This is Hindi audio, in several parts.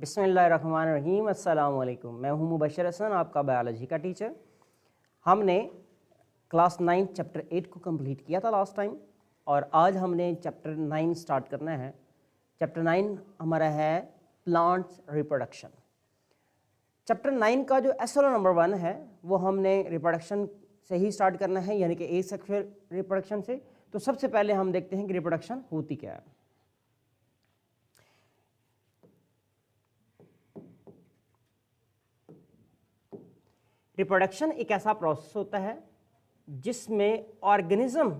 बिस्मिल्लाहिर्रहमानिर्रहीम। अस्सलाम वालेकुम। मैं हूं मुबशर हसन, आपका बायोलॉजी का टीचर। हमने क्लास 9 चैप्टर 8 को कंप्लीट किया था लास्ट टाइम, और आज हमने चैप्टर 9 स्टार्ट करना है। चैप्टर 9 हमारा है प्लांट्स रिप्रोडक्शन। चैप्टर 9 का जो एसएलओ नंबर 1 है वो हमने रिप्रोडक्शन से ही स्टार्ट करना है, यानी कि एसेक्सुअल रिप्रोडक्शन से। तो सबसे पहले हम देखते हैं कि रिप्रोडक्शन होती क्या है। रिप्रोडक्शन एक ऐसा प्रोसेस होता है जिसमें ऑर्गेनिज्म,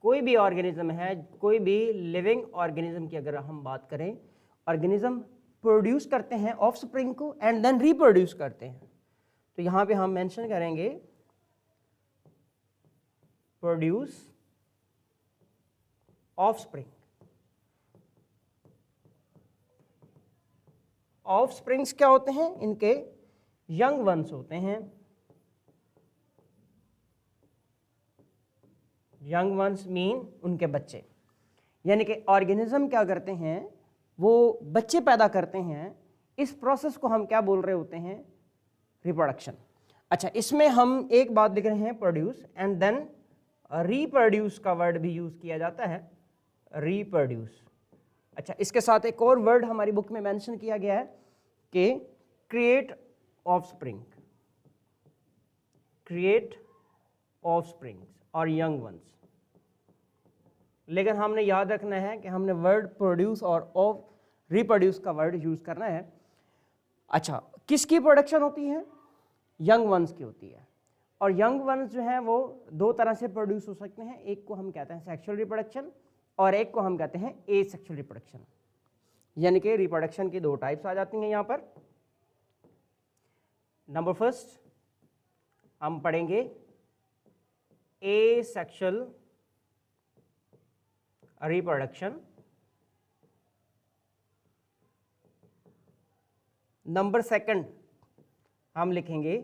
कोई भी ऑर्गेनिज्म है, कोई भी लिविंग ऑर्गेनिज्म की अगर हम बात करें, ऑर्गेनिज्म प्रोड्यूस करते हैं ऑफस्प्रिंग को एंड देन रिप्रोड्यूस करते हैं। तो यहां पे हम मेंशन करेंगे प्रोड्यूस ऑफस्प्रिंग। ऑफस्प्रिंग्स क्या होते हैं? इनके यंग वंस होते हैं। यंग वंस मीन उनके बच्चे, यानी कि ऑर्गेनिज्म क्या करते हैं, वो बच्चे पैदा करते हैं। इस प्रोसेस को हम क्या बोल रहे होते हैं? रिप्रोडक्शन। अच्छा, इसमें हम एक बात लिख रहे हैं प्रोड्यूस, एंड देन रिप्रोड्यूस का वर्ड भी यूज किया जाता है, रिप्रोड्यूस। अच्छा, इसके साथ एक और वर्ड हमारी बुक में मेंशन किया गया है कि क्रिएट ऑफस्प्रिंग, क्रिएट ऑफस्प्रिंग्स और यंग वंस। लेकिन हमने याद रखना है कि हमने वर्ड प्रोड्यूस और ऑफ रिप्रोड्यूस का वर्ड यूज करना है। अच्छा, किसकी प्रोडक्शन होती है? यंग वंस की होती है। और यंग वंस जो है वो दो तरह से प्रोड्यूस हो सकते हैं। एक को हम कहते हैं सेक्सुअल रिप्रोडक्शन और एक को हम कहते हैं एसेक्सुअल रिप्रोडक्शन। यानी कि रिप्रोडक्शन की दो टाइप्स आ जाती हैं यहाँ पर। नंबर फर्स्ट हम पढ़ेंगे एसेक्सुअल रिप्रोडक्शन। नंबर सेकंड हम लिखेंगे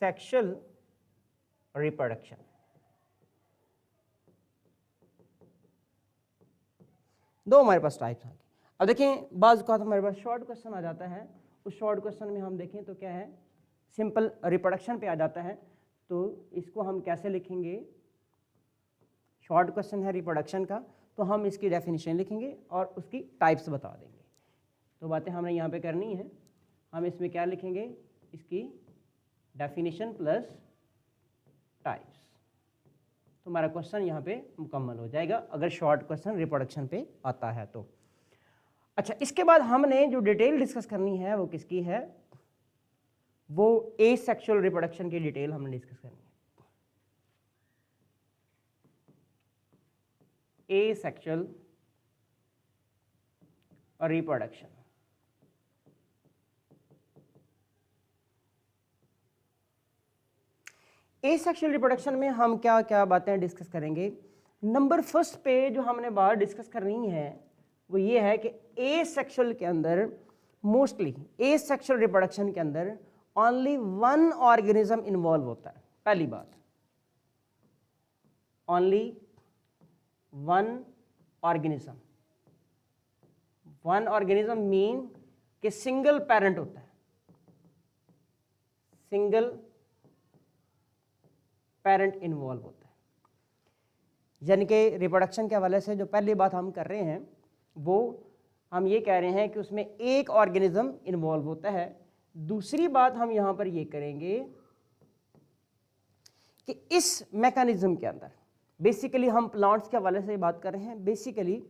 सेक्सुअल रिप्रोडक्शन। दो हमारे पास टाइप्स हैं। अब देखें, बाज़ का हमारे पास शॉर्ट क्वेश्चन आ जाता है। उस शॉर्ट क्वेश्चन में हम देखें तो क्या है, सिंपल रिप्रोडक्शन पे आ जाता है। तो इसको हम कैसे लिखेंगे? शॉर्ट क्वेश्चन है रिप्रोडक्शन का, तो हम इसकी डेफिनेशन लिखेंगे और उसकी टाइप्स बता देंगे। तो बातें हमने यहाँ पे करनी है। हम इसमें क्या लिखेंगे? इसकी डेफिनेशन प्लस टाइप्स। तो हमारा क्वेश्चन यहाँ पे मुकम्मल हो जाएगा अगर शॉर्ट क्वेश्चन रिप्रोडक्शन पे आता है तो। अच्छा, इसके बाद हमने जो डिटेल डिस्कस करनी है वो किसकी है? वो एसेक्सुअल रिप्रोडक्शन की डिटेल हमने डिस्कस करनी है। Asexual reproduction. एसेक्सुअल रिप्रोडक्शन में हम क्या क्या बातें डिस्कस करेंगे? नंबर फर्स्ट पे जो हमने बात डिस्कस करनी है वो ये है कि एसेक्सुअल के अंदर, मोस्टली एसेक्सुअल रिप्रोडक्शन के अंदर ओनली वन ऑर्गेनिज्म इन्वॉल्व होता है। पहली बात, only one organism. One organism mean कि सिंगल पेरेंट होता है, सिंगल पेरेंट इन्वॉल्व होता है। यानी कि रिप्रोडक्शन के हवाले से जो पहली बात हम कर रहे हैं वो हम ये कह रहे हैं कि उसमें एक ऑर्गेनिज्म इन्वॉल्व होता है। दूसरी बात हम यहां पर ये करेंगे कि इस मैकेनिज्म के अंदर, बेसिकली हम प्लांट्स के हवाले से बात कर रहे हैं, बेसिकली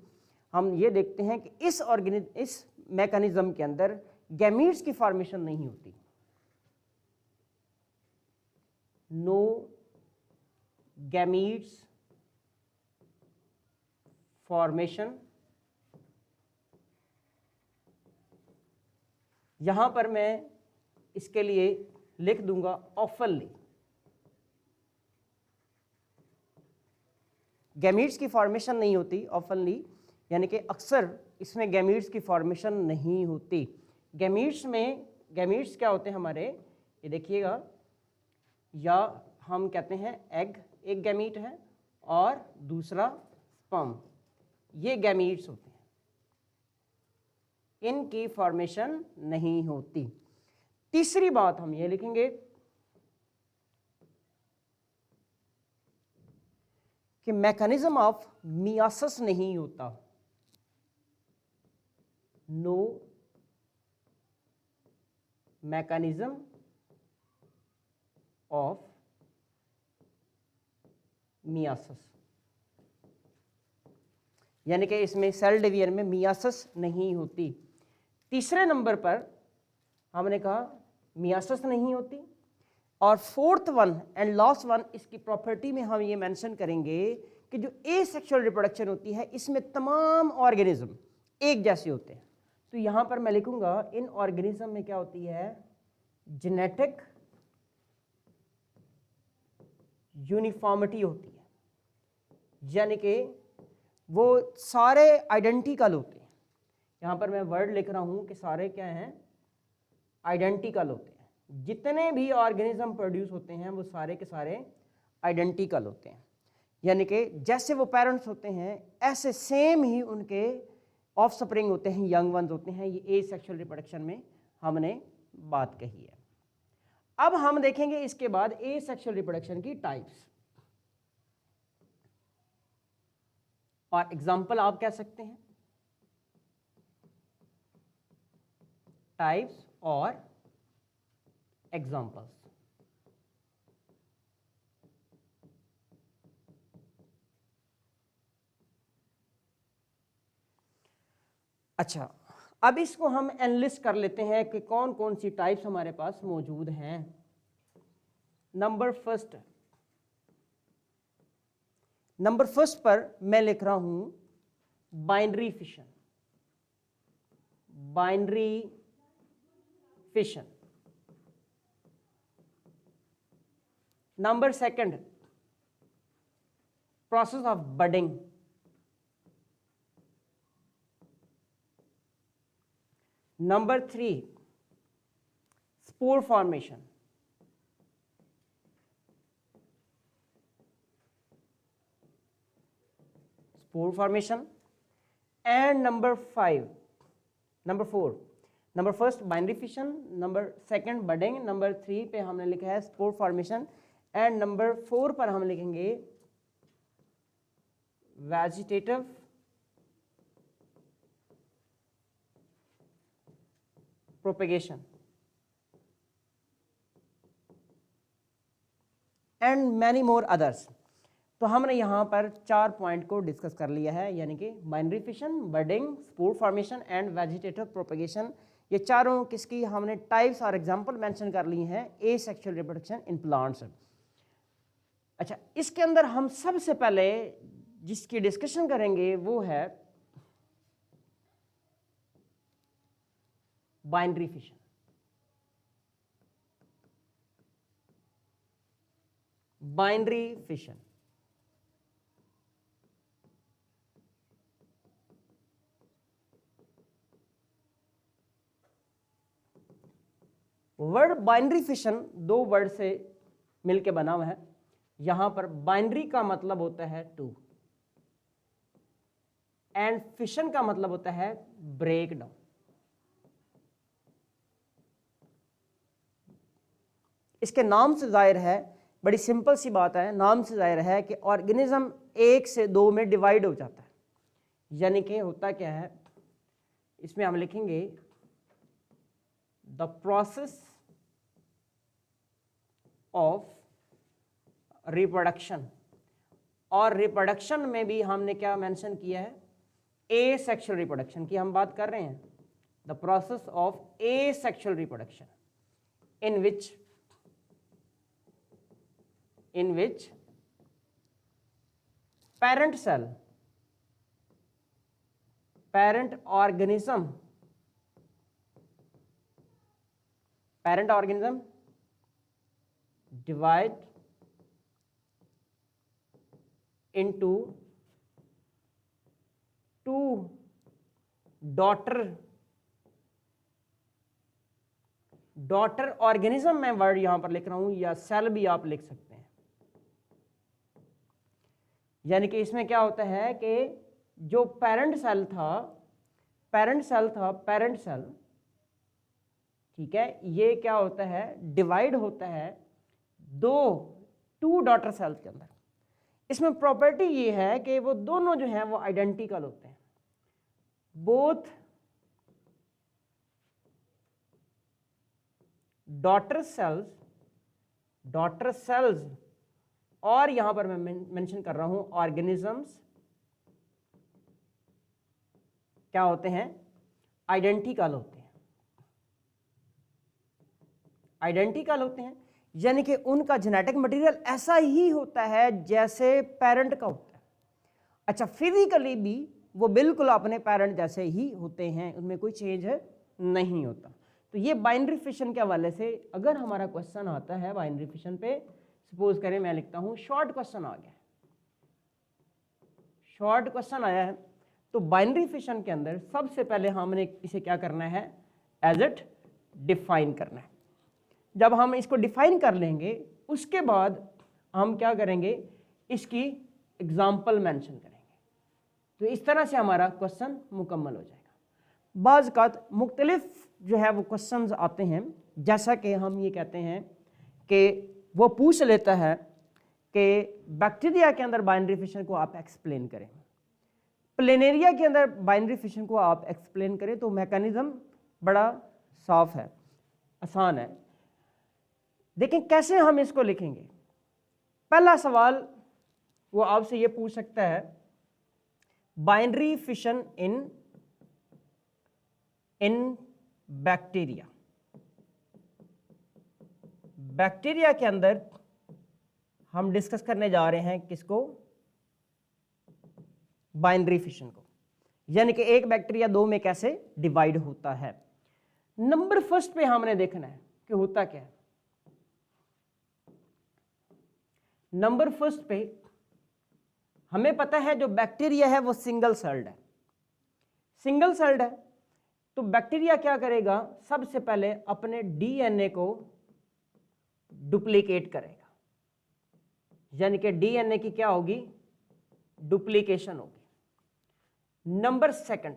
हम ये देखते हैं कि इस मैकेनिज्म के अंदर गैमीट्स की फॉर्मेशन नहीं होती। No gametes formation. यहां पर मैं इसके लिए लिख दूंगा ऑफनली। गैमीट्स की फॉर्मेशन नहीं होती ऑफनली, यानी कि अक्सर इसमें गैमीट्स की फॉर्मेशन नहीं होती। गैमीट्स क्या होते हैं हमारे, ये देखिएगा, या हम कहते हैं एग, एक गैमीट है, और दूसरा स्पर्म, ये गैमीट्स होते हैं। इनकी फॉर्मेशन नहीं होती। तीसरी बात हम ये लिखेंगे कि मैकेनिज्म ऑफ मियासिस नहीं होता, नो मैकेनिज्म ऑफ मियासिस, यानी कि इसमें सेल डिवीजन में मियासिस नहीं होती। तीसरे नंबर पर हमने कहा मियासिस नहीं होती, और fourth one and last one, इसकी प्रॉपर्टी में हम ये मेंशन करेंगे कि जो एसेक्सुअल रिप्रोडक्शन होती है इसमें तमाम ऑर्गेनिज्म एक जैसे होते हैं। तो यहाँ पर मैं लिखूंगा इन ऑर्गेनिज्म में क्या होती है, जेनेटिक यूनिफॉर्मिटी होती है, यानी कि वो सारे आइडेंटिकल होते हैं। यहाँ पर मैं वर्ड लिख रहा हूँ कि सारे क्या हैं, आइडेंटिकल होते हैं। जितने भी ऑर्गेनिज्म प्रोड्यूस होते हैं वो सारे के सारे आइडेंटिकल होते हैं, यानी कि जैसे वो पेरेंट्स होते हैं ऐसे सेम ही उनके ऑफस्प्रिंग होते हैं, यंग वंस होते हैं। ये एसेक्सुअल रिप्रोडक्शन में हमने बात कही है। अब हम देखेंगे इसके बाद एसेक्सुअल रिप्रोडक्शन की टाइप्स, और एग्जाम्पल आप कह सकते हैं, टाइप्स और एग्जाम्पल्स। अच्छा, अब इसको हम एनालिस्ट कर लेते हैं कि कौन कौन सी टाइप्स हमारे पास मौजूद हैं। नंबर फर्स्ट पर मैं लिख रहा हूं binary fission. Number second, process of budding. Number 3, spore formation. And number 4, number first binary fission, number second budding, number 3 पे हमने लिखा है स्पोर फॉर्मेशन, एंड नंबर 4 पर हम लिखेंगे vegetative propagation and many more others. तो हमने यहाँ पर 4 पॉइंट को डिस्कस कर लिया है, यानी कि binary fission, budding, spore formation and vegetative propagation. ये चारों किसकी हमने टाइप्स और एग्जांपल मेंशन कर ली हैं एसेक्सुअल रिप्रोडक्शन इन प्लांट्स। अच्छा, इसके अंदर हम सबसे पहले जिसकी डिस्कशन करेंगे वो है binary fission. Word binary fission 2 word से मिलकर बना हुआ है। यहां पर बाइनरी का मतलब होता है 2 एंड फिशन का मतलब होता है ब्रेक डाउन। इसके नाम से जाहिर है, बड़ी सिंपल सी बात है, नाम से जाहिर है कि ऑर्गेनिज्म 1 से 2 में डिवाइड हो जाता है। यानी कि होता क्या है, इसमें हम लिखेंगे द प्रोसेस ऑफ रिप्रोडक्शन, और रिप्रोडक्शन में भी हमने क्या मेंशन किया है, एसेक्सुअल रिप्रोडक्शन की हम बात कर रहे हैं। The process of asexual reproduction in which parent organism divide into 2 daughter organism, मैं वर्ड यहां पर लिख रहा हूं, या सेल भी आप लिख सकते हैं। यानी कि इसमें क्या होता है कि जो पेरेंट सेल था पेरेंट सेल था, पेरेंट सेल, ठीक है, ये क्या होता है, डिवाइड होता है टू डॉटर सेल्स के अंदर। इसमें प्रॉपर्टी ये है कि वो दोनों जो हैं वो आइडेंटिकल होते हैं, बोथ डॉटर सेल्स और यहां पर मैं मेंशन कर रहा हूं ऑर्गेनिजम्स क्या होते हैं, आइडेंटिकल होते हैं, आइडेंटिकल होते हैं, यानी कि उनका जेनेटिक मटेरियल ऐसा ही होता है जैसे पेरेंट का होता है। अच्छा, फिजिकली भी वो बिल्कुल अपने पेरेंट जैसे ही होते हैं, उनमें कोई चेंज नहीं होता। तो ये बाइनरी फिशन के हवाले से अगर हमारा क्वेश्चन आता है बाइनरी फिशन पे, सपोज करें मैं लिखता हूं शॉर्ट क्वेश्चन आ गया, शॉर्ट क्वेश्चन आया है, तो बाइनरी फिशन के अंदर सबसे पहले हमने इसे क्या करना है, एज इट डिफाइन करना है। जब हम इसको डिफाइन कर लेंगे उसके बाद हम क्या करेंगे, इसकी एग्जाम्पल मेंशन करेंगे। तो इस तरह से हमारा क्वेश्चन मुकम्मल हो जाएगा। बाज़ औक़ात मुख्तलिफ जो है वो क्वेश्चंस आते हैं, जैसा कि हम ये कहते हैं कि वो पूछ लेता है कि बैक्टीरिया के अंदर बाइनरी फिशन को आप एक्सप्लेन करें, प्लेनेरिया के अंदर बाइनरी फिशन को आप एक्सप्लेन करें। तो मैकेनिज्म बड़ा साफ है, आसान है। देखें कैसे हम इसको लिखेंगे। पहला सवाल वो आपसे ये पूछ सकता है, बाइनरी फिशन इन बैक्टीरिया, बैक्टीरिया के अंदर हम डिस्कस करने जा रहे हैं किसको, बाइनरी फिशन को, यानी कि एक बैक्टीरिया दो में कैसे डिवाइड होता है। नंबर फर्स्ट पे हमने देखना है कि होता क्या है। नंबर फर्स्ट पे हमें पता है जो बैक्टीरिया है वो सिंगल सेल्ड है, सिंगल सेल्ड है। तो बैक्टीरिया क्या करेगा, सबसे पहले अपने डीएनए को डुप्लीकेट करेगा, यानी कि डीएनए की क्या होगी, डुप्लीकेशन होगी। नंबर सेकंड,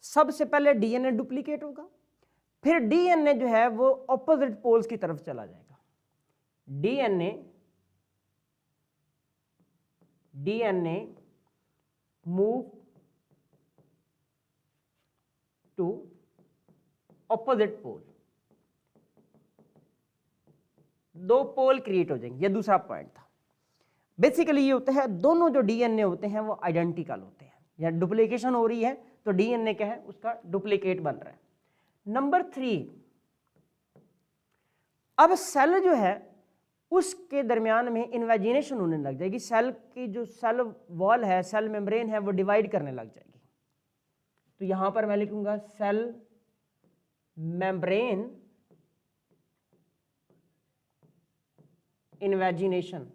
सबसे पहले डीएनए डुप्लीकेट होगा, फिर डीएनए जो है वो ऑपोजिट पोल्स की तरफ चला जाएगा। DNA move to opposite pole, दो पोल क्रिएट हो जाएंगे। ये दूसरा पॉइंट था। बेसिकली ये होता है दोनों जो डीएनए होते हैं वो आइडेंटिकल होते हैं, या डुप्लीकेशन हो रही है तो डीएनए क्या है, उसका डुप्लीकेट बन रहा है। नंबर 3, अब सेल जो है उसके दरमियान में इन्वेजिनेशन होने लग जाएगी, सेल की जो सेल वॉल है, सेल मेम्ब्रेन है, वो डिवाइड करने लग जाएगी। तो यहां पर मैं लिखूंगा cell membrane invagination,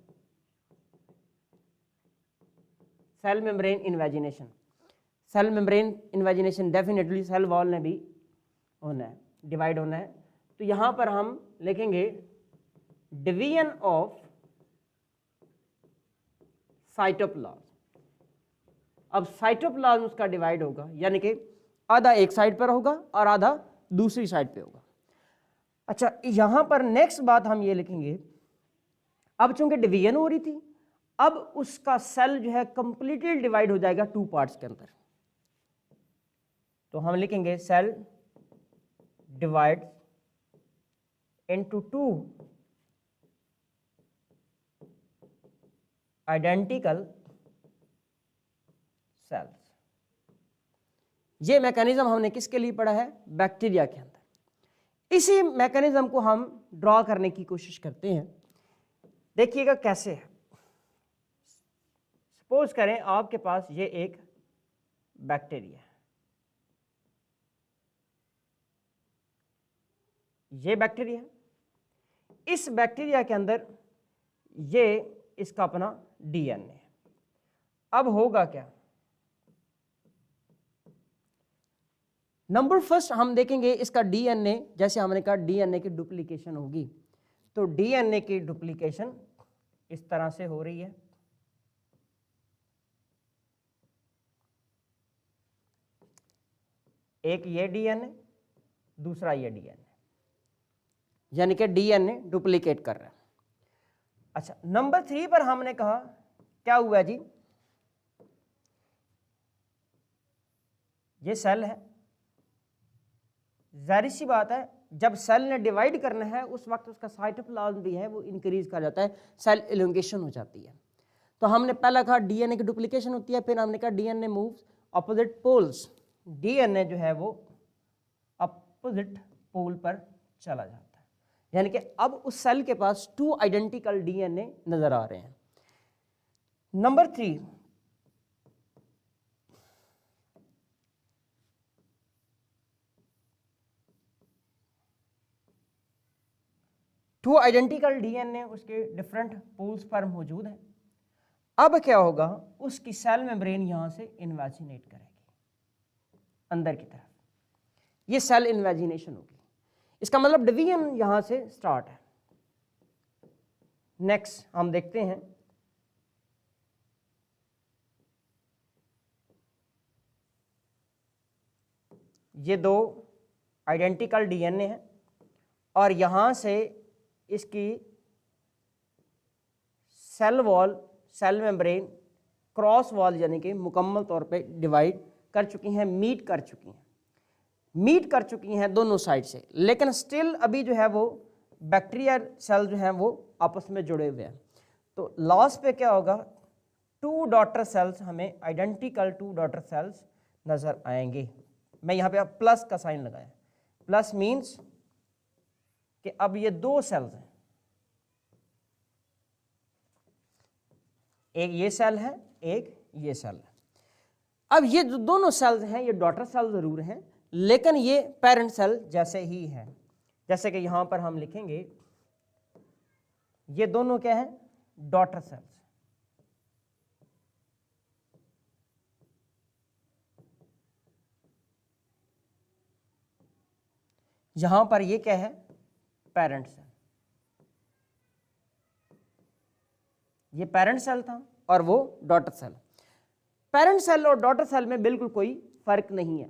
cell membrane invagination, cell membrane invagination definitely cell wall ने भी होना है, डिवाइड होना है। तो यहां पर हम लिखेंगे डिवीजन ऑफ साइटोप्लाज्म। अब साइटोप्लाज्म उसका डिवाइड होगा, यानी कि आधा एक साइड पर होगा और आधा दूसरी साइड पे होगा। अच्छा, यहां पर नेक्स्ट बात हम ये लिखेंगे, अब चूंकि डिवीजन हो रही थी, अब उसका सेल जो है कंप्लीटली डिवाइड हो जाएगा टू पार्ट्स के अंदर। तो हम लिखेंगे cell divide into two identical cells. ये मैकेनिज्म हमने किसके लिए पढ़ा है, बैक्टीरिया के अंदर। इसी मैकेनिज्म को हम ड्रॉ करने की कोशिश करते हैं। देखिएगा कैसे है। सपोज करें आपके पास ये एक बैक्टीरिया है, ये बैक्टीरिया, इस बैक्टीरिया के अंदर ये इसका अपना डीएनए है। अब होगा क्या, नंबर फर्स्ट हम देखेंगे इसका डीएनए, जैसे हमने कहा डीएनए की डुप्लीकेशन होगी, तो डीएनए की डुप्लीकेशन इस तरह से हो रही है। एक ये डीएनए, दूसरा ये डीएनए, यानी कि डीएनए डुप्लीकेट कर रहा है। अच्छा, नंबर 3 पर हमने कहा क्या हुआ जी, ये सेल है, जाहिर सी बात है जब सेल ने डिवाइड करना है उस वक्त उसका साइटोप्लाज्म भी है वो इंक्रीज कर जाता है, सेल एलोंगेशन हो जाती है। तो हमने पहला कहा डीएनए की डुप्लीकेशन होती है, फिर हमने कहा DNA moves opposite poles, DNA जो है वो अपोजिट पोल पर चला जाता है, यानी कि अब उस सेल के पास 2 आइडेंटिकल डीएनए नजर आ रहे हैं। नंबर 3, टू आइडेंटिकल डीएनए उसके डिफरेंट पोल्स पर मौजूद है। अब क्या होगा, उसकी सेल मेम्ब्रेन यहां से इन्वेजिनेट करेगी अंदर की तरफ, ये सेल इन्वेजिनेशन होगी, इसका मतलब डिवीजन यहां से स्टार्ट है। नेक्स्ट हम देखते हैं, ये 2 आइडेंटिकल डीएनए हैं और यहां से इसकी cell wall, cell membrane cross wall यानी कि मुकम्मल तौर पे डिवाइड कर चुकी हैं, मीट कर चुकी हैं दोनों साइड से, लेकिन स्टिल अभी जो है वो बैक्टीरिया सेल जो हैं वो आपस में जुड़े हुए हैं। तो लास्ट पे क्या होगा, 2 डॉटर सेल्स, हमें आइडेंटिकल 2 डॉटर सेल्स नजर आएंगे। मैं यहाँ पे प्लस का साइन लगाया, प्लस मीन्स कि अब ये 2 सेल्स हैं, एक ये सेल है, एक ये सेल है। अब ये जो दोनों सेल्स हैं ये डॉटर सेल जरूर हैं, लेकिन ये पेरेंट सेल जैसे ही है, जैसे कि यहां पर हम लिखेंगे ये दोनों क्या है, डॉटर सेल्स। यहां पर ये क्या है, पेरेंट सेल, ये पेरेंट सेल था और वो डॉटर सेल। पेरेंट सेल और डॉटर सेल में बिल्कुल कोई फर्क नहीं है।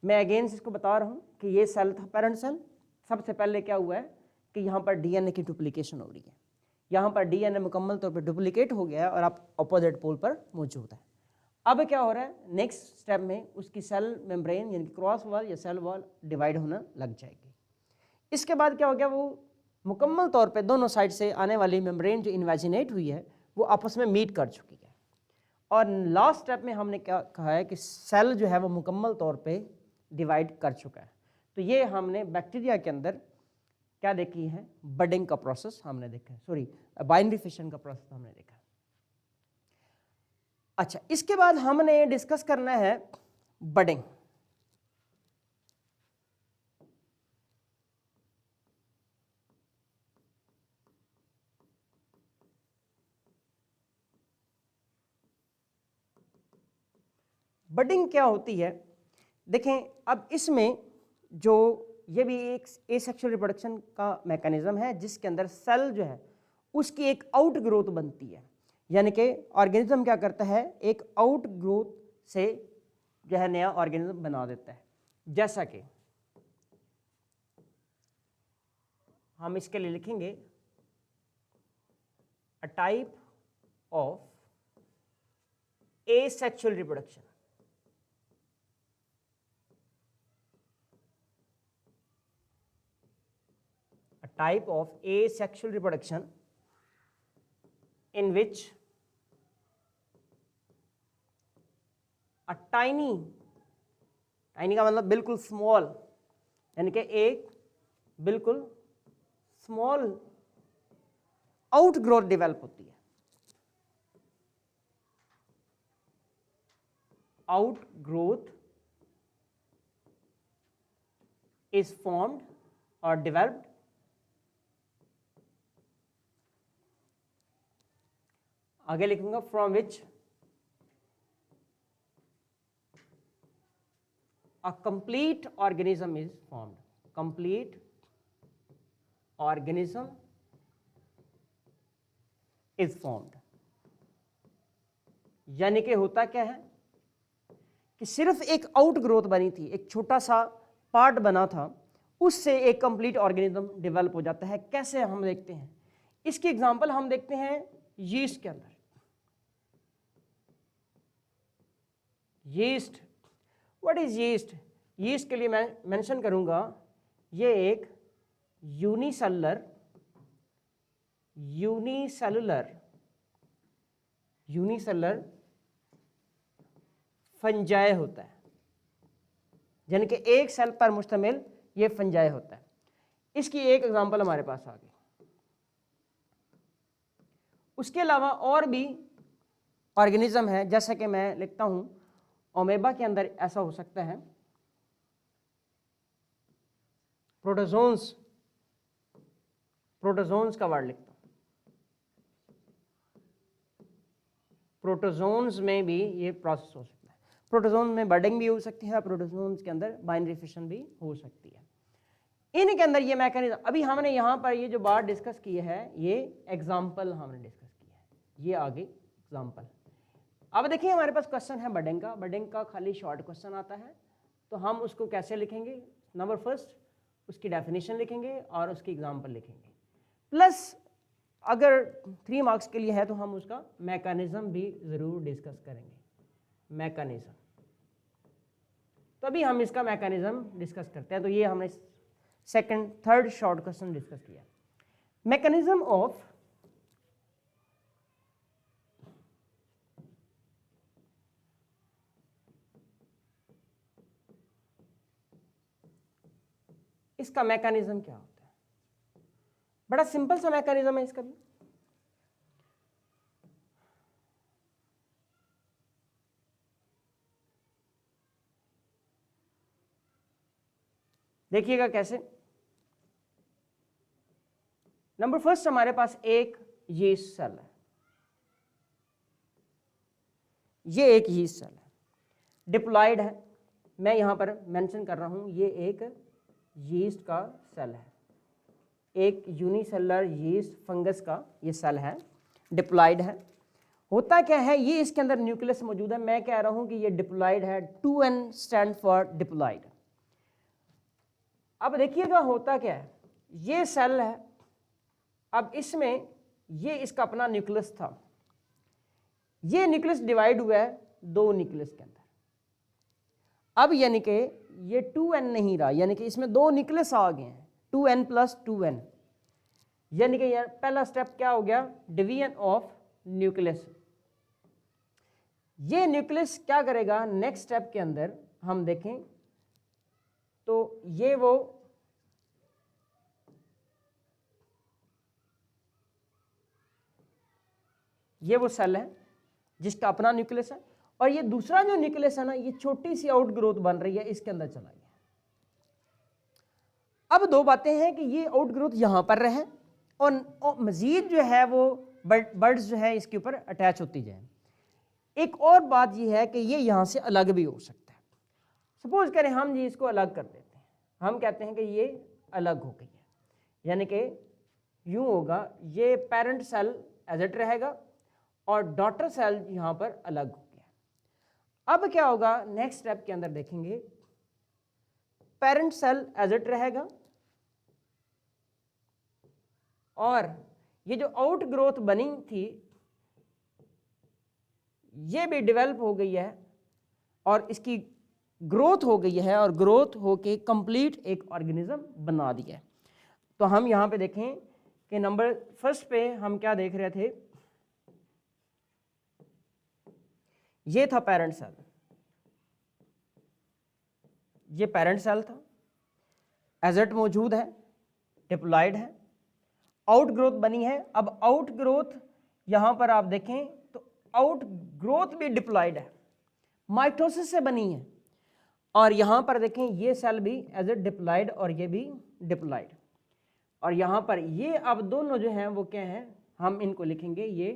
मैं अगेन इसको बता रहा हूं कि ये सेल था पेरेंट सेल, सबसे पहले क्या हुआ है कि यहां पर डीएनए की डुप्लीकेशन हो रही है, यहां पर डीएनए मुकम्मल तौर पर डुप्लीकेट हो गया है और आप अपोजिट पोल पर मौजूद है। अब क्या हो रहा है, नेक्स्ट स्टेप में उसकी सेल मेम्ब्रेन यानी क्रॉस वॉल या सेल वॉल डिवाइड होना लग जाएगी। इसके बाद क्या हो गया, वो मुकम्मल तौर पे दोनों साइड से आने वाली मेम्ब्रेन जो इन्वेजिनेट हुई है वो आपस में मीट कर चुकी है। और लास्ट स्टेप में हमने क्या कहा है कि सेल जो है वो मुकम्मल तौर पे डिवाइड कर चुका है। तो ये हमने बैक्टीरिया के अंदर क्या देखी है, बडिंग का प्रोसेस हमने देखा है, सॉरी बाइनरी फिशन का प्रोसेस हमने देखा है। अच्छा, इसके बाद हमने डिस्कस करना है बडिंग। बडिंग क्या होती है, देखें अब इसमें जो ये भी एक एसेक्सुअल रिप्रोडक्शन का मैकेनिज्म है जिसके अंदर सेल जो है उसकी एक आउट ग्रोथ बनती है, यानी कि ऑर्गेनिज्म क्या करता है, एक आउट ग्रोथ से जो है नया ऑर्गेनिज्म बना देता है। जैसा कि हम इसके लिए लिखेंगे a type of asexual reproduction, a type of asexual reproduction in which a tiny का मतलब बिल्कुल स्मॉल, यानी कि एक बिल्कुल स्मॉल आउट ग्रोथ डेवलप होती है, आउट ग्रोथ इज फॉर्म्ड और डेवलप्ड आगे लिखूंगा from which a complete organism is formed, complete organism is formed। यानी कि होता क्या है कि सिर्फ एक आउट ग्रोथ बनी थी, एक छोटा सा पार्ट बना था, उससे एक कंप्लीट ऑर्गेनिज्म डेवलप हो जाता है। कैसे हम देखते हैं इसकी एग्जांपल हम देखते हैं यीस्ट के अंदर। Yeast, what is yeast? Yeast के लिए मैं मेंशन करूंगा ये एक यूनिसेलुलर फंजाई होता है, यानी कि एक सेल पर मुश्तमिल ये फंजाई होता है। इसकी एक एग्जांपल हमारे पास आ गई। उसके अलावा और भी ऑर्गेनिज्म है, जैसा कि मैं लिखता हूं अमेबा के अंदर ऐसा हो सकता है, प्रोटोजोन्स का वर्ड लिखता हूं। प्रोटोजोन्स में भी ये प्रोसेस हो सकता है। प्रोटोजोन में बडिंग भी हो सकती है, प्रोटोजोन्स के अंदर बाइनरी फिशन भी हो सकती है। इनके अंदर ये मैकेनिज्म, अभी हमने यहाँ पर ये जो बात डिस्कस की है ये एग्जाम्पल हमने डिस्कस किया है, ये आगे एग्जाम्पल। अब देखिए हमारे पास क्वेश्चन है बडिंग का खाली शॉर्ट क्वेश्चन आता है, तो हम उसको कैसे लिखेंगे? नंबर फर्स्ट उसकी डेफिनेशन लिखेंगे और उसकी एग्जाम्पल लिखेंगे, प्लस अगर 3 मार्क्स के लिए है तो हम उसका मैकेनिज्म भी ज़रूर डिस्कस करेंगे। मैकेनिज्म, तो अभी हम इसका मैकेनिज्म डिस्कस करते हैं। तो ये हमने थर्ड शॉर्ट क्वेश्चन डिस्कस किया। मैकेनिज्म ऑफ इसका मैकेनिज्म क्या होता है? बड़ा सिंपल सा मैकेनिज्म है इसका भी। देखिएगा कैसे। नंबर फर्स्ट हमारे पास एक यीस्ट सेल है, ये एक यीस्ट सेल है, डिप्लॉयड है। मैं यहां पर मेंशन कर रहा हूं ये एक यीस्ट का सेल है, एक यूनिसेलुलर यीस्ट फंगस का ये सेल है, डिप्लॉयड है। होता क्या है, ये इसके अंदर न्यूक्लियस मौजूद है। मैं कह रहा हूं कि ये डिप्लॉयड है, 2N स्टैंड फॉर डिप्लॉयड। अब देखिएगा होता क्या है, ये सेल है, अब इसमें ये इसका अपना न्यूक्लियस था, ये न्यूक्लियस डिवाइड हुआ है 2 न्यूक्लियस के अंदर। अब यानी कि ये 2N नहीं रहा, यानी कि इसमें 2 न्यूक्लियस आ गए हैं, 2N + 2N, यानी कि यार पहला स्टेप क्या हो गया? Division of nucleus. ये न्यूक्लियस क्या करेगा नेक्स्ट स्टेप के अंदर हम देखें तो ये वो सेल है जिसका अपना न्यूक्लियस है, और ये दूसरा जो न्यूक्लियस है ना, ये छोटी सी आउट ग्रोथ बन रही है, इसके अंदर चला गया। अब 2 बातें हैं कि ये आउट ग्रोथ यहां पर रहे और मजीद जो है वो बर्ड्स जो है इसके ऊपर अटैच होती जाए। एक और बात ये है कि ये यहां से अलग भी हो सकता है। सपोज करें हम जी इसको अलग कर देते हैं, हम कहते हैं कि ये अलग हो गई है, यानी कि यूं होगा, ये पेरेंट सेल एज इट रहेगा और डॉटर सेल यहां पर अलग हो गया। अब क्या होगा नेक्स्ट स्टेप के अंदर देखेंगे, पेरेंट सेल एज इट रहेगा और ये जो आउट ग्रोथ बनी थी ये भी डेवलप हो गई है और इसकी ग्रोथ हो गई है और ग्रोथ होके कंप्लीट एक ऑर्गेनिज्म बना दिया है। तो हम यहां पे देखें कि नंबर फर्स्ट पे हम क्या देख रहे थे, ये था पेरेंट सेल, ये पेरेंट सेल था, एजेट मौजूद है, डिप्लॉयड है, आउट ग्रोथ बनी है। अब आउट ग्रोथ यहां पर आप देखें तो आउट ग्रोथ भी डिप्लॉयड है, माइटोसिस से बनी है, और यहां पर देखें ये सेल भी एजेट डिप्लॉयड और ये भी डिप्लॉयड, और यहां पर ये अब दोनों जो हैं वो क्या हैं, हम इनको लिखेंगे ये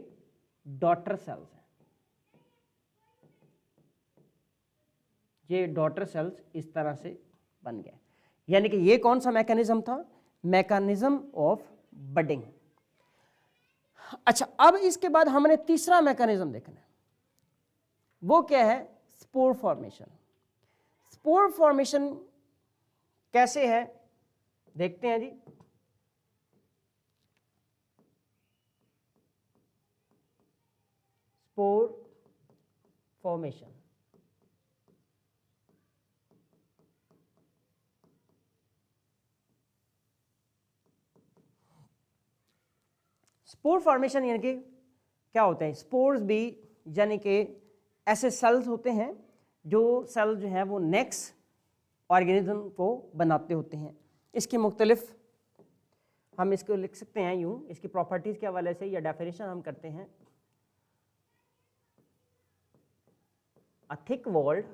डॉटर सेल्स हैं। ये डॉटर सेल्स इस तरह से बन गए, यानी कि ये कौन सा मैकेनिज्म था? Mechanism of budding. अच्छा, अब इसके बाद हमने तीसरा मैकेनिज्म देखना है, वो क्या है? Spore formation. स्पोर फॉर्मेशन कैसे है देखते हैं जी। स्पोर फॉर्मेशन, स्पोर फॉर्मेशन यानी कि क्या होते हैं, स्पोर्स भी यानी कि ऐसे सेल्स होते हैं जो सेल जो है वो नेक्स्ट ऑर्गेनिज्म को बनाते होते हैं। इसकी मुख्तलिफ हम इसको लिख सकते हैं यूं, इसकी प्रॉपर्टीज के हवाले से या डेफिनेशन हम करते हैं। अ थिक वॉल्ड,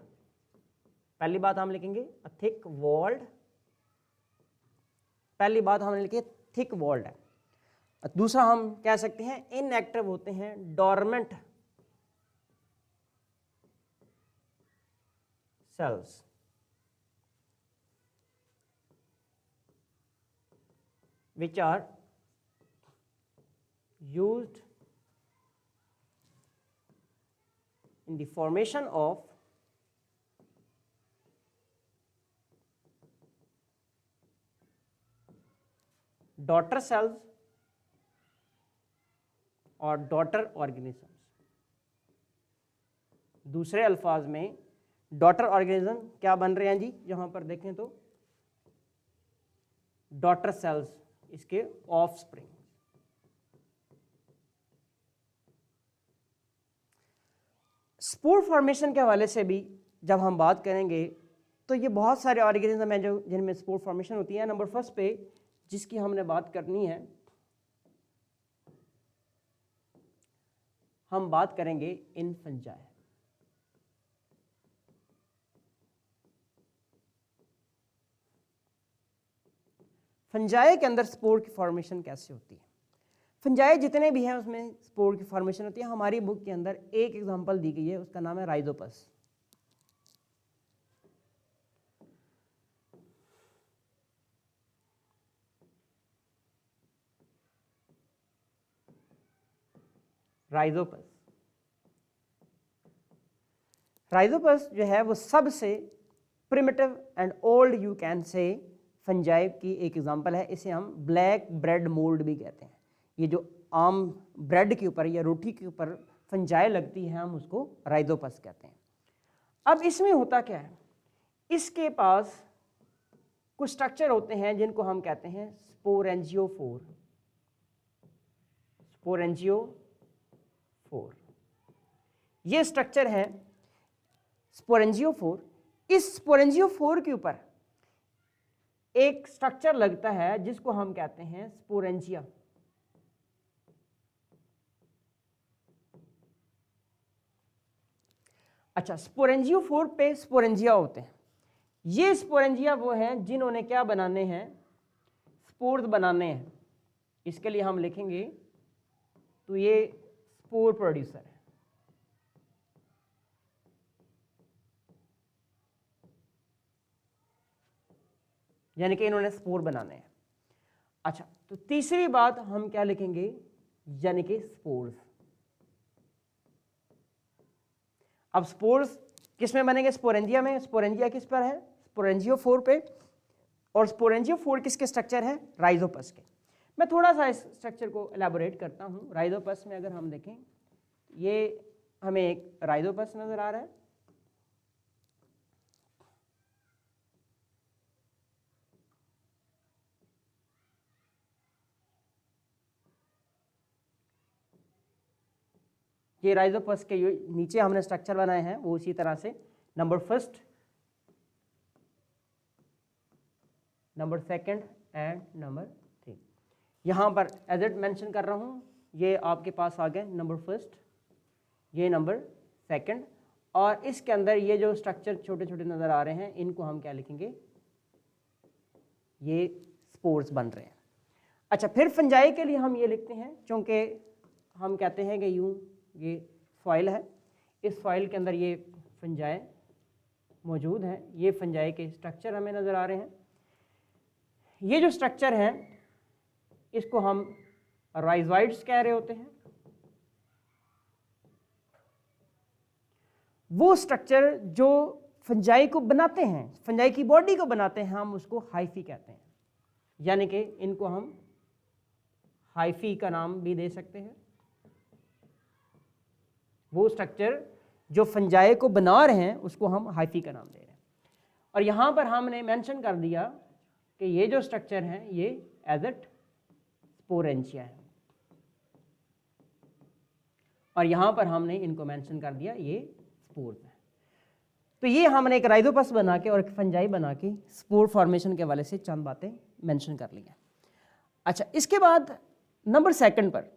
पहली बात हम लिखेंगे अ थिक वॉल्ड, पहली बात हमने लिखी थिक वॉल्ड है। दूसरा हम कह सकते हैं इनएक्टिव होते हैं, dormant cells. which are used in the formation of daughter cells और डॉटर ऑर्गेनिजम्स। दूसरे अल्फाज में डॉटर ऑर्गेनिज्म क्या बन रहे हैं जी, यहां पर देखें तो डॉटर सेल्स, इसके ऑफस्प्रिंग। स्पोर फॉर्मेशन के हवाले से भी जब हम बात करेंगे तो ये बहुत सारे ऑर्गेनिज्म हैं जो जिनमें स्पोर फॉर्मेशन होती है। नंबर फर्स्ट पे जिसकी हमने बात करनी है, हम बात करेंगे इन फंजाई। फंजाई के अंदर स्पोर की फॉर्मेशन कैसे होती है? फंजाई जितने भी हैं उसमें स्पोर की फॉर्मेशन होती है। हमारी बुक के अंदर एक एग्जांपल दी गई है, उसका नाम है राइजोपस। राइजोपस, राइजोपस जो है वो सबसे primitive and old you can say fungi की एक एग्जांपल है। इसे हम ब्लैक ब्रेड मोल्ड भी कहते हैं। ये जो आम ब्रेड के ऊपर या रोटी के ऊपर फंजाई लगती है हम उसको राइजोपस कहते हैं। अब इसमें होता क्या है, इसके पास कुछ स्ट्रक्चर होते हैं जिनको हम कहते हैं स्पोरेंजियोफोर। स्पोरेंजियोफोर ये स्ट्रक्चर है स्पोरेंजियोफोर। इस स्पोरेंजियोफोर के ऊपर एक स्ट्रक्चर लगता है जिसको हम कहते हैं स्पोरेंजिया। अच्छा, स्पोरेंजियोफोर पे स्पोरेंजिया होते हैं। ये स्पोरेंजिया वो हैं जिन्होंने क्या बनाने हैं, स्पोर्स बनाने हैं। इसके लिए हम लिखेंगे तो ये स्पोर प्रोड्यूसर है। यानी कि इन्होंने स्पोर बनाने हैं। अच्छा, तो तीसरी बात हम क्या लिखेंगे, यानी कि स्पोर्स। अब स्पोर्स किस में बनेंगे, स्पोरेंजिया में। स्पोरेंजिया किस पर है, स्पोरेंजियोफोर पे। और स्पोरेंजियोफोर किसके स्ट्रक्चर है, राइजोपस के। मैं थोड़ा सा इस स्ट्रक्चर को एलैबोरेट करता हूँ। राइजोपस में अगर हम देखें, ये हमें एक राइजोपस नजर आ रहा है। ये राइजोपस के नीचे हमने स्ट्रक्चर बनाए हैं वो इसी तरह से number first, number second and number 3। यहाँ पर एज इट मेंशन कर रहा हूँ, ये आपके पास आ गए नंबर फर्स्ट, ये नंबर सेकंड, और इसके अंदर ये जो स्ट्रक्चर छोटे छोटे नज़र आ रहे हैं इनको हम क्या लिखेंगे, ये स्पोर्स बन रहे हैं। अच्छा, फिर फंजाई के लिए हम ये लिखते हैं, चूँकि हम कहते हैं कि यूँ ये सॉइल है, इस सॉइल के अंदर ये फंजाई मौजूद हैं। ये फंजाई के स्ट्रक्चर हमें नज़र आ रहे हैं। ये जो स्ट्रक्चर हैं इसको हम राइजोइड्स कह रहे होते हैं। वो स्ट्रक्चर जो फंजाई को बनाते हैं, फंजाई की बॉडी को बनाते हैं, हम उसको हाइफी कहते हैं। यानी कि इनको हम हाइफी का नाम भी दे सकते हैं। वो स्ट्रक्चर जो फंजाई को बना रहे हैं उसको हम हाइफी का नाम दे रहे हैं। और यहाँ पर हमने मेंशन कर दिया कि ये जो स्ट्रक्चर हैं ये एजेट स्पोरेंशिया है, और यहाँ पर हमने इनको मेंशन कर दिया ये स्पोर्स है। तो ये हमने एक राइजोपस बना के और एक फंजाई बना के स्पोर फॉर्मेशन के वाले से चंद बातें मेंशन कर ली हैं। अच्छा, इसके बाद नंबर 2 पर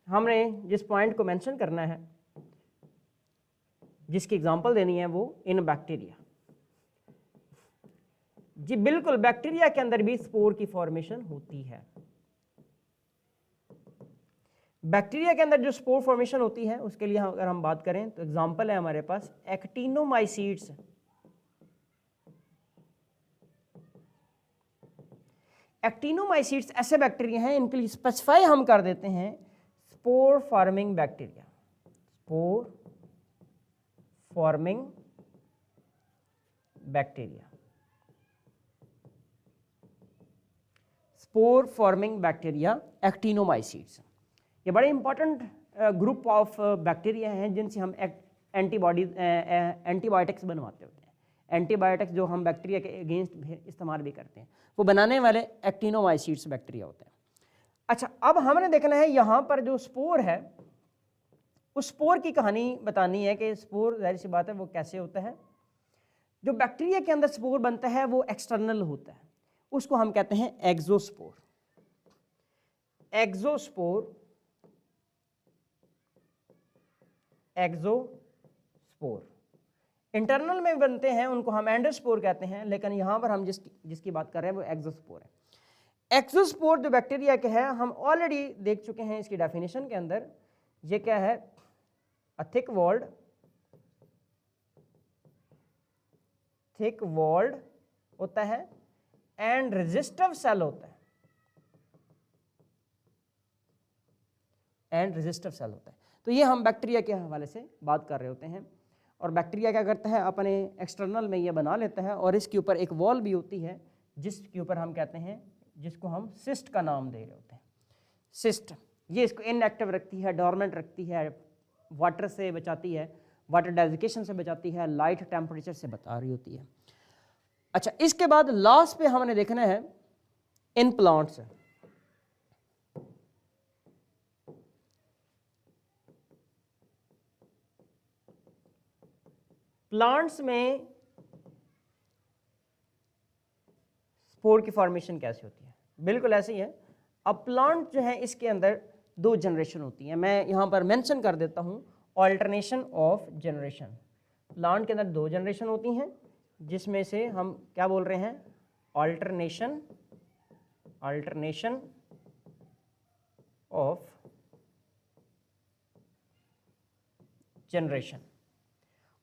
हमने जिस पॉइंट को मेंशन करना है, जिसकी एग्जांपल देनी है, वो इन बैक्टीरिया। जी बिल्कुल, बैक्टीरिया के अंदर भी स्पोर की फॉर्मेशन होती है। बैक्टीरिया के अंदर जो स्पोर फॉर्मेशन होती है उसके लिए अगर हम बात करें तो एग्जांपल है हमारे पास एक्टिनोमाइसीट्स। एक्टिनोमाइसीट्स ऐसे बैक्टीरिया हैं, इनके लिए स्पेसिफाई हम कर देते हैं spore forming bacteria. Spore forming bacteria, spore forming bacteria एक्टिनोमाइसीट्स। ये बड़े इंपॉर्टेंट ग्रुप ऑफ बैक्टीरिया हैं जिनसे हम एंटीबायोटिक्स बनवाते होते हैं। एंटीबायोटिक्स जो हम बैक्टीरिया के अगेंस्ट इस्तेमाल भी करते हैं, वो बनाने वाले एक्टिनोमाइसीट्स बैक्टीरिया होते हैं। अच्छा, अब हमने देखना है यहाँ पर जो स्पोर है, उस स्पोर की कहानी बतानी है कि स्पोर जाहिर सी बात है वो कैसे होता है। जो बैक्टीरिया के अंदर स्पोर बनता है वो एक्सटर्नल होता है, उसको हम कहते हैं एक्सोस्पोर। Exospore, exospore. इंटरनल में बनते हैं उनको हम एंडोस्पोर कहते हैं, लेकिन यहाँ पर हम जिसकी बात कर रहे हैं वो एक्सोस्पोर है। एक्सोस्पोर जो बैक्टीरिया के है, हम ऑलरेडी देख चुके हैं इसकी डेफिनेशन के अंदर। ये क्या है? थिक वॉल्ड होता है एंड रेजिस्टिव सेल होता है, एंड रेजिस्टिव सेल होता है। तो ये हम बैक्टीरिया के हवाले से बात कर रहे होते हैं। और बैक्टीरिया क्या करता है, अपने एक्सटर्नल में ये बना लेता है और इसके ऊपर एक वॉल भी होती है जिसके ऊपर हम कहते हैं, जिसको हम सिस्ट का नाम दे रहे होते हैं। सिस्ट ये इसको इनएक्टिव रखती है, डोरमेंट रखती है, वाटर से बचाती है, वाटर डेजिकेशन से बचाती है, लाइट टेम्परेचर से बचा रही होती है। अच्छा, इसके बाद लास्ट पे हमने देखना है इन प्लांट्स। प्लांट्स में स्पोर की फॉर्मेशन कैसे होती है? बिल्कुल ऐसे ही है। अब प्लांट जो है इसके अंदर 2 जनरेशन होती है। मैं यहाँ पर मेंशन कर देता हूँ ऑल्टरनेशन ऑफ जनरेशन। प्लांट के अंदर 2 जनरेशन होती हैं, जिसमें से हम क्या बोल रहे हैं? Alternation of generation.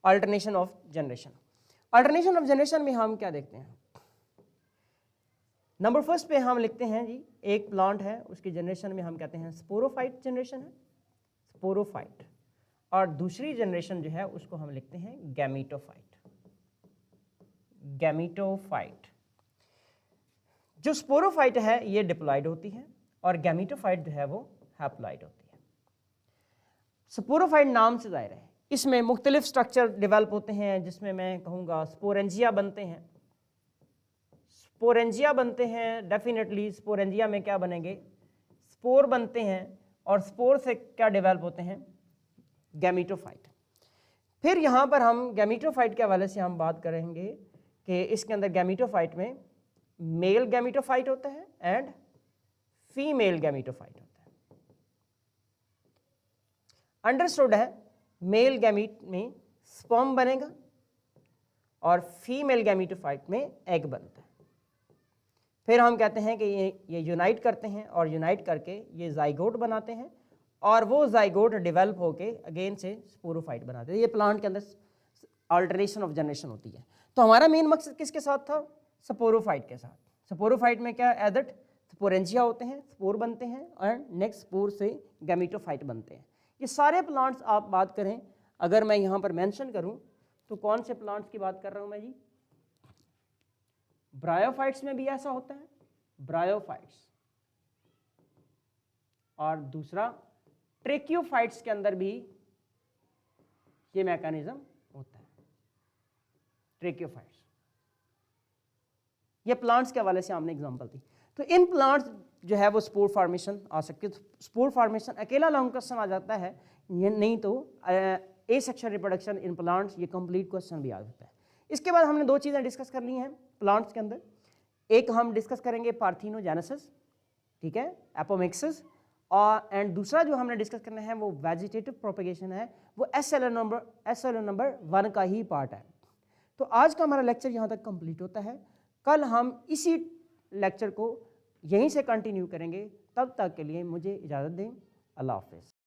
Alternation of generation. Alternation of generation में हम क्या देखते हैं? नंबर 1 पे हम लिखते हैं जी, एक प्लांट है उसकी जनरेशन में हम कहते हैं स्पोरोफाइट जनरेशन है, स्पोरोफाइट। और दूसरी जनरेशन जो है उसको हम लिखते हैं गैमीटोफाइट। गैमीटोफाइट। जो स्पोरोफाइट है ये डिप्लॉइड होती है और गैमीटोफाइट जो है वो हैप्लॉइड होती है। स्पोरोफाइट नाम से जाहिर है इसमें मुख्तलिफ स्ट्रक्चर डेवलप होते हैं, जिसमें मैं कहूँगा स्पोरेंजिया बनते हैं। स्पोरेंजिया बनते हैं डेफिनेटली। स्पोरेंजिया में क्या बनेंगे? स्पोर बनते हैं, और स्पोर से क्या डेवलप होते हैं? गैमीटोफाइट। फिर यहाँ पर हम गैमीटोफाइट के हवाले से हम बात करेंगे कि इसके अंदर गैमीटोफाइट में मेल गैमीटोफाइट होता है एंड फीमेल गैमीटोफाइट होता है। अंडरस्टूड है? मेल गैमीट में स्पर्म बनेगा और फीमेल गैमीटोफाइट में एग बनता है। फिर हम कहते हैं कि ये यूनाइट करते हैं और यूनाइट करके ये जाइगोट बनाते हैं, और वो जाइगोट डेवलप होके अगेन से स्पोरोफाइट बनाते हैं। ये प्लांट के अंदर अल्टरेशन ऑफ जनरेशन होती है। तो हमारा मेन मकसद किसके साथ था? स्पोरोफाइट के साथ। स्पोरोफाइट में क्या एजेट स्पोरेंजिया होते हैं, स्पोर बनते हैं, और नेक्स्ट स्पोर से गैमीटोफाइट बनते हैं। ये सारे प्लांट्स आप बात करें, अगर मैं यहाँ पर मेंशन करूँ तो कौन से प्लांट्स की बात कर रहा हूं मैं जी? ब्रायोफाइट्स में भी ऐसा होता है, ब्रायोफाइट्स, और दूसरा ट्रेकियोफाइट्स के अंदर भी ये मैकेनिज्म होता है, ट्रेकियोफाइट्स। ये प्लांट्स के हवाले से हमने एग्जांपल दी। तो इन प्लांट्स जो है वो स्पोर फॉर्मेशन आ सकती है। स्पोर फॉर्मेशन अकेला लॉन्ग क्वेश्चन आ जाता है, ये नहीं तो एसेक्सुअल रिप्रोडक्शन इन प्लांट्स, ये कंप्लीट क्वेश्चन भी आ जाता है। इसके बाद हमने दो चीज़ें डिस्कस कर ली हैं प्लांट्स के अंदर। एक हम डिस्कस करेंगे पार्थेनोजेनेसिस, ठीक है, एपोमिक्सिस, और एंड दूसरा जो हमने डिस्कस करना है वो वेजिटेटिव प्रोपेगेशन है, वो एसएलओ नंबर 1 का ही पार्ट है। तो आज का हमारा लेक्चर यहाँ तक कंप्लीट होता है। कल हम इसी लेक्चर को यहीं से कंटिन्यू करेंगे। तब तक के लिए मुझे इजाज़त दें। अल्लाह हाफ़िज़।